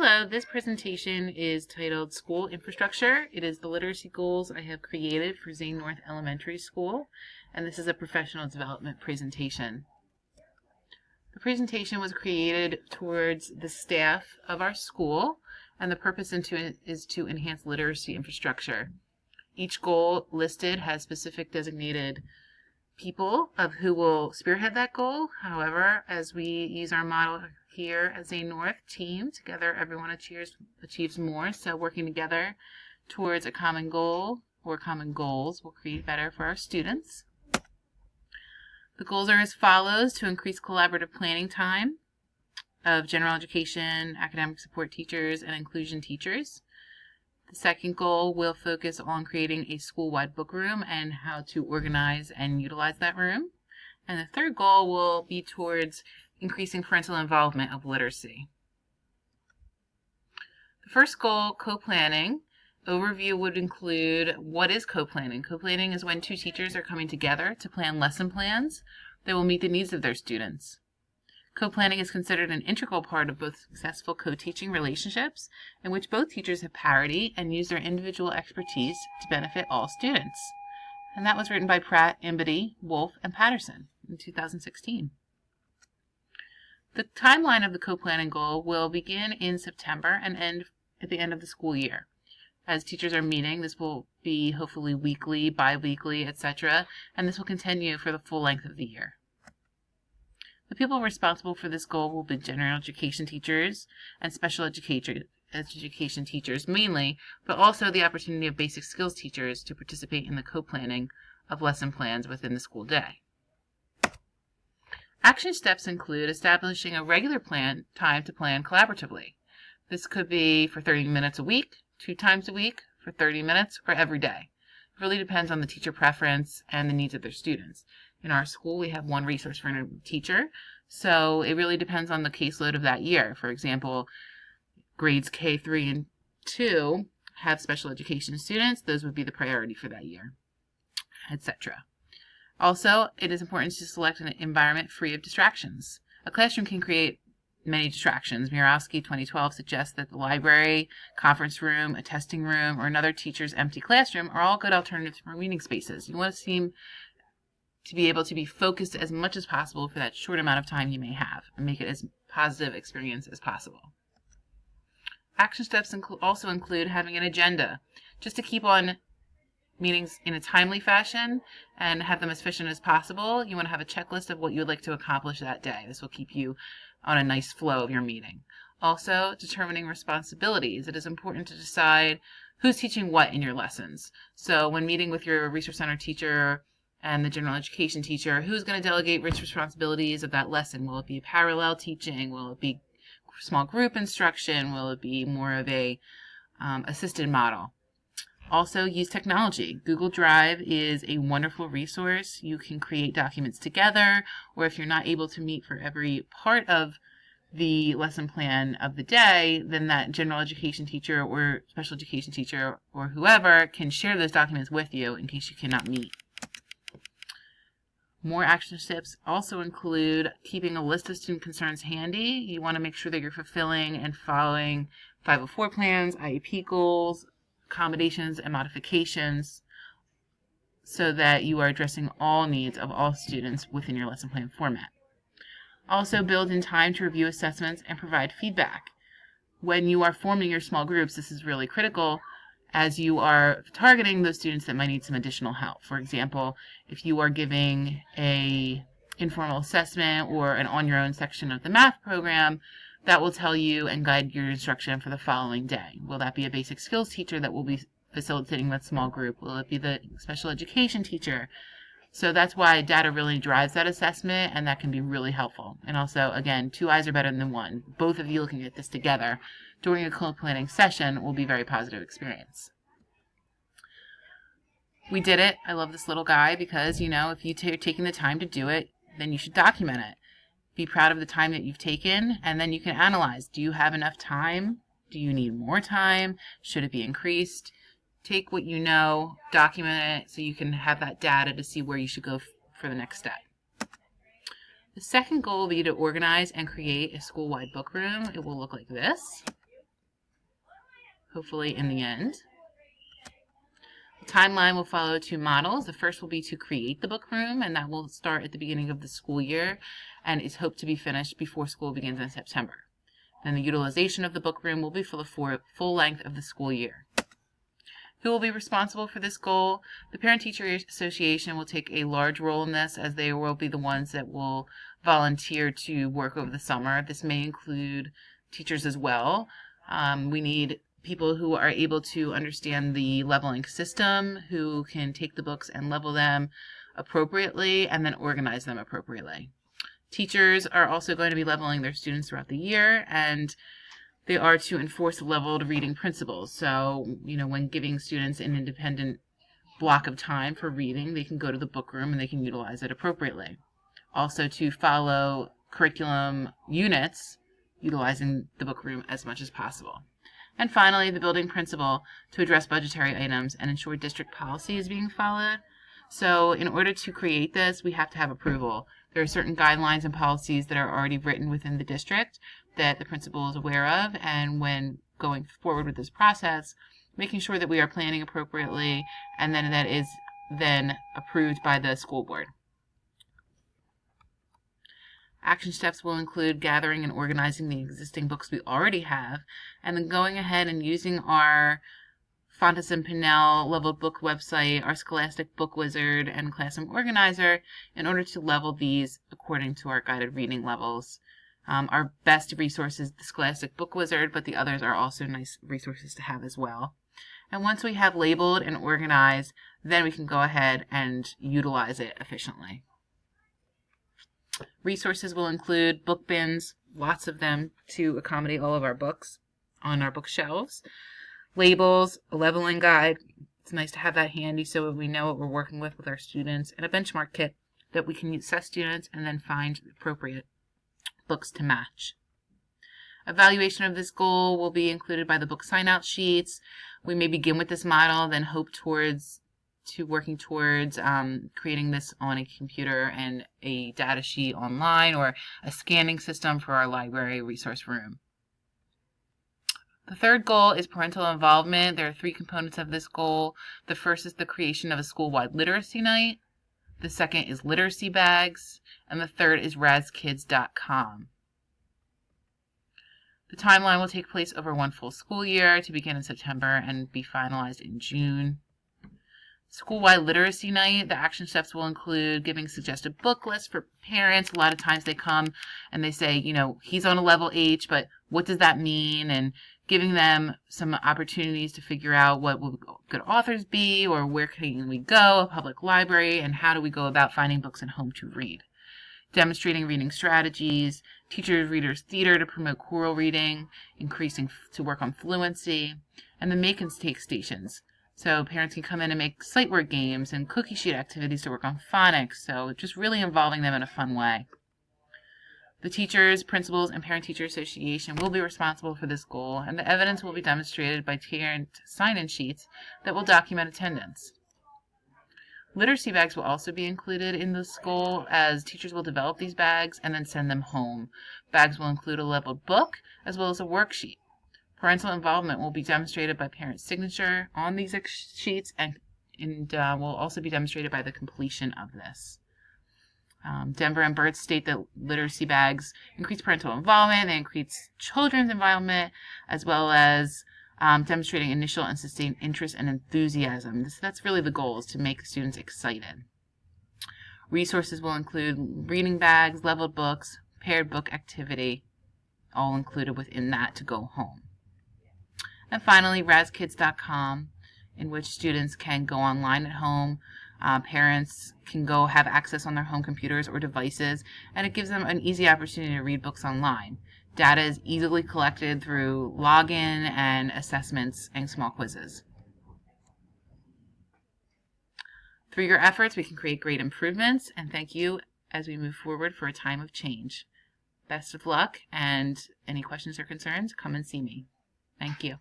Hello, this presentation is titled School Infrastructure. It is the literacy goals I have created for Zane North Elementary School, and this is a professional development presentation. The presentation was created towards the staff of our school, and the purpose is to enhance literacy infrastructure. Each goal listed has specific designated people of who will spearhead that goal. However, as we use our model here at Zane North, team, together everyone achieves more. So working together towards a common goal or common goals will create better for our students. The goals are as follows: to increase collaborative planning time of general education, academic support teachers, and inclusion teachers. The second goal will focus on creating a school-wide book room and how to organize and utilize that room. And the third goal will be towards increasing parental involvement of literacy. The first goal, co-planning. Overview would include what is co-planning. Co-planning is when two teachers are coming together to plan lesson plans that will meet the needs of their students. Co-planning is considered an integral part of both successful co-teaching relationships in which both teachers have parity and use their individual expertise to benefit all students. And that was written by Pratt, Embody, Wolf, and Patterson in 2016. The timeline of the co-planning goal will begin in September and end at the end of the school year. As teachers are meeting, this will be hopefully weekly, bi-weekly, etc., and this will continue for the full length of the year. The people responsible for this goal will be general education teachers and special education teachers mainly, but also the opportunity of basic skills teachers to participate in the co-planning of lesson plans within the school day. Action steps include establishing a regular time to plan collaboratively. This could be for 30 minutes a week, 2 times a week, for 30 minutes, or every day. It really depends on the teacher preference and the needs of their students. In our school, we have one resource for a teacher, so it really depends on the caseload of that year. For example, grades K, 3, and 2 have special education students. Those would be the priority for that year, etc. Also, it is important to select an environment free of distractions. A classroom can create many distractions. Mirowski 2012 suggests that the library, conference room, a testing room, or another teacher's empty classroom are all good alternatives for reading spaces. You want to be able to be focused as much as possible for that short amount of time you may have and make it as positive experience as possible. Action steps also include having an agenda, just to keep on meetings in a timely fashion and have them as efficient as possible. You want to have a checklist of what you would like to accomplish that day. This will keep you on a nice flow of your meeting. Also, determining responsibilities. It is important to decide who's teaching what in your lessons. So when meeting with your resource center teacher and the general education teacher, who's going to delegate which responsibilities of that lesson? Will it be parallel teaching? Will it be small group instruction? Will it be more of a assisted model? Also, use technology. Google Drive is a wonderful resource. You can create documents together, or if you're not able to meet for every part of the lesson plan of the day, then that general education teacher or special education teacher or whoever can share those documents with you in case you cannot meet. More action steps also include keeping a list of student concerns handy. You want to make sure that you're fulfilling and following 504 plans, IEP goals, accommodations, and modifications so that you are addressing all needs of all students within your lesson plan format. Also, build in time to review assessments and provide feedback. When you are forming your small groups, this is really critical as you are targeting those students that might need some additional help. For example, if you are giving an informal assessment or an on-your-own section of the math program, that will tell you and guide your instruction for the following day. Will that be a basic skills teacher that will be facilitating that small group? Will it be the special education teacher? So that's why data really drives that assessment, and that can be really helpful. And also, again, 2 eyes are better than 1. Both of you looking at this together during a co-planning session will be a very positive experience. We did it. I love this little guy because, if you're taking the time to do it, then you should document it. Be proud of the time that you've taken, and then you can analyze. Do you have enough time? Do you need more time? Should it be increased? Take what you know, document it so you can have that data to see where you should go for the next step. The second goal will be to organize and create a school-wide book room. It will look like this. hopefully in the end. The timeline will follow 2 models. The first will be to create the book room, and that will start at the beginning of the school year and is hoped to be finished before school begins in September. Then the utilization of the book room will be for the full length of the school year. Who will be responsible for this goal? The Parent-Teacher Association will take a large role in this, as they will be the ones that will volunteer to work over the summer. This may include teachers as well. We need people who are able to understand the leveling system, who can take the books and level them appropriately and then organize them appropriately. Teachers are also going to be leveling their students throughout the year, and they are to enforce leveled reading principles. So, when giving students an independent block of time for reading, they can go to the book room and they can utilize it appropriately. Also to follow curriculum units, utilizing the book room as much as possible. And finally, the building principal to address budgetary items and ensure district policy is being followed. So in order to create this, we have to have approval. There are certain guidelines and policies that are already written within the district that the principal is aware of, and when going forward with this process, making sure that we are planning appropriately and then that is then approved by the school board. Action steps will include gathering and organizing the existing books we already have, and then going ahead and using our Fountas and Pinnell leveled book website, our Scholastic Book Wizard, and Classroom Organizer in order to level these according to our guided reading levels. Our best resource is the Scholastic Book Wizard, but the others are also nice resources to have as well. And once we have labeled and organized, then we can go ahead and utilize it efficiently. Resources will include book bins, lots of them to accommodate all of our books on our bookshelves. Labels, a leveling guide. It's nice to have that handy so we know what we're working with our students, and a benchmark kit that we can assess students and then find appropriate books to match. Evaluation of this goal will be included by the book sign-out sheets. We may begin with this model, then hope working towards creating this on a computer and a data sheet online, or a scanning system for our library resource room. The third goal is parental involvement. There are 3 components of this goal. The first is the creation of a school-wide literacy night. The second is literacy bags. And the third is razkids.com. The timeline will take place over 1 full school year to begin in September and be finalized in June. School-wide literacy night, the action steps will include giving suggested book lists for parents. A lot of times they come and they say, he's on a level H, but what does that mean? And giving them some opportunities to figure out what will good authors be, or where can we go, a public library, and how do we go about finding books at home to read. Demonstrating reading strategies, teachers readers theater to promote choral reading, increasing to work on fluency, and the make and take stations. So parents can come in and make sight word games and cookie sheet activities to work on phonics, so just really involving them in a fun way. The teachers, principals, and Parent-Teacher Association will be responsible for this goal, and the evidence will be demonstrated by parent sign-in sheets that will document attendance. Literacy bags will also be included in this goal, as teachers will develop these bags and then send them home. Bags will include a leveled book as well as a worksheet. Parental involvement will be demonstrated by parent signature on these sheets and will also be demonstrated by the completion of this. Denver and Burt state that literacy bags increase parental involvement, they increase children's involvement, as well as demonstrating initial and sustained interest and enthusiasm. That's really the goal, is to make students excited. Resources will include reading bags, leveled books, paired book activity, all included within that to go home. And finally, razkids.com, in which students can go online at home. Parents can go have access on their home computers or devices, and it gives them an easy opportunity to read books online. Data is easily collected through login and assessments and small quizzes. Through your efforts, we can create great improvements, and thank you as we move forward for a time of change. Best of luck, and any questions or concerns, come and see me. Thank you.